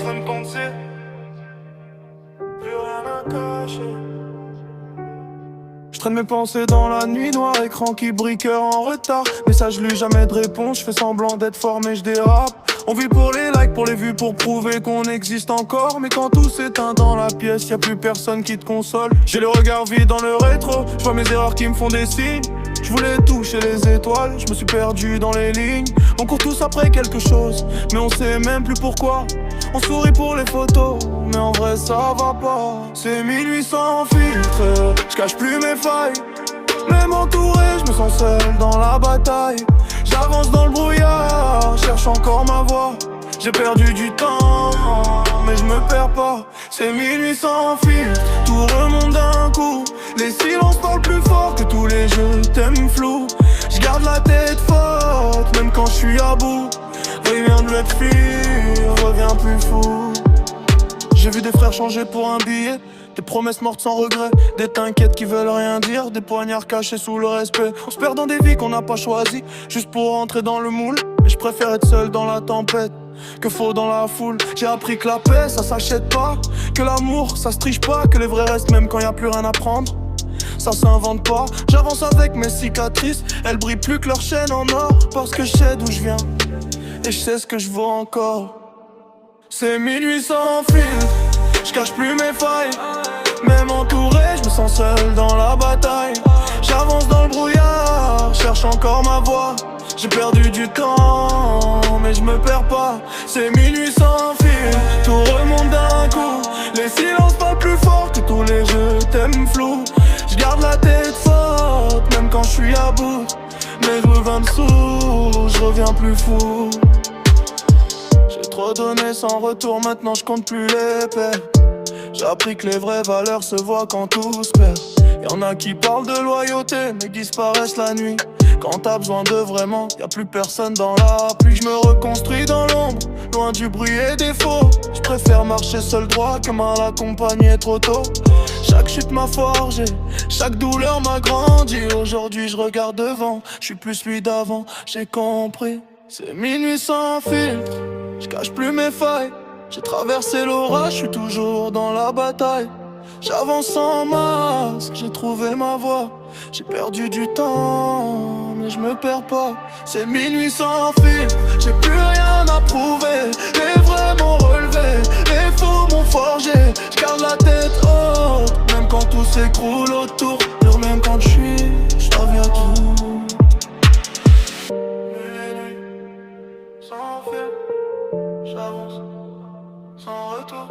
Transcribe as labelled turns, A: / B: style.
A: train de penser, plus rien à cacher. Je traîne mes pensées dans la nuit, noir écran qui brille, cœur en retard. Message lu, jamais de réponse, je fais semblant d'être fort mais je dérape. On vit pour les likes, pour les vues, pour prouver qu'on existe encore. Mais quand tout s'éteint dans la pièce, y'a plus personne qui te console. J'ai le regard vide dans le rétro, je vois mes erreurs qui me font des signes. Je voulais toucher les étoiles, je me suis perdu dans les lignes. On court tous après quelque chose, mais on sait même plus pourquoi. On sourit pour les photos, mais en vrai ça va pas. C'est minuit sans filtre, je cache plus mes failles. Même entouré, je me sens seul dans la bataille. J'avance dans le brouillard, cherche encore ma voix. J'ai perdu du temps, mais je me perds pas. C'est minuit sans filtre, tout remonte d'un coup. Les silences parlent plus fort que tous les jeux t'aiment flou. Je garde la tête forte, même quand je suis à bout. Rien de l'être fille, reviens plus fou. J'ai vu des frères changer pour un billet, des promesses mortes sans regret, des t'inquiètes qui veulent rien dire, des poignards cachés sous le respect. On se perd dans des vies qu'on n'a pas choisies, juste pour rentrer dans le moule. Mais je préfère être seul dans la tempête que faux dans la foule. J'ai appris que la paix ça s'achète pas, que l'amour ça se triche pas, que les vrais restent même quand y a plus rien à prendre. Ça s'invente pas, j'avance avec mes cicatrices, elles brillent plus que leur chaîne en or. Parce que je sais d'où je viens, et je sais ce que je vaux encore. C'est minuit sans filtre, je cache plus mes failles. Même entouré, je me sens seul dans la bataille. J'avance dans le brouillard, cherche encore ma voix. J'ai perdu du temps, mais je me perds pas. C'est minuit sans fil, tout remonte d'un coup. Les silences parlent plus fort que tous les jeux t'aiment flou. Je garde la tête forte, même quand je suis à bout. Mais je reviens dessous, je reviens plus fou. J'ai trop donné sans retour, maintenant je compte plus les pertes. J'ai appris que les vraies valeurs se voient quand tout se perd. Y'en a qui parlent de loyauté mais disparaissent la nuit. Quand t'as besoin de vraiment, y'a plus personne dans la pluie. Je me reconstruis dans l'ombre, loin du bruit et des faux. Je préfère marcher seul droit que mal accompagné trop tôt. Chaque chute m'a forgé, chaque douleur m'a grandi. Aujourd'hui je regarde devant, je suis plus celui d'avant, j'ai compris. C'est minuit sans filtre, je cache plus mes failles. J'ai traversé l'orage, je suis toujours dans la bataille. J'avance sans masque, j'ai trouvé ma voie. J'ai perdu du temps, mais je me perds pas. C'est minuit sans fil, j'ai plus rien à prouver. Les vrais m'ont relevé, les faux m'ont forgé. Je garde la tête haute, même quand tout s'écroule autour. Dur même quand je reviens tout. Minuit sans fil, j'avance sans retour.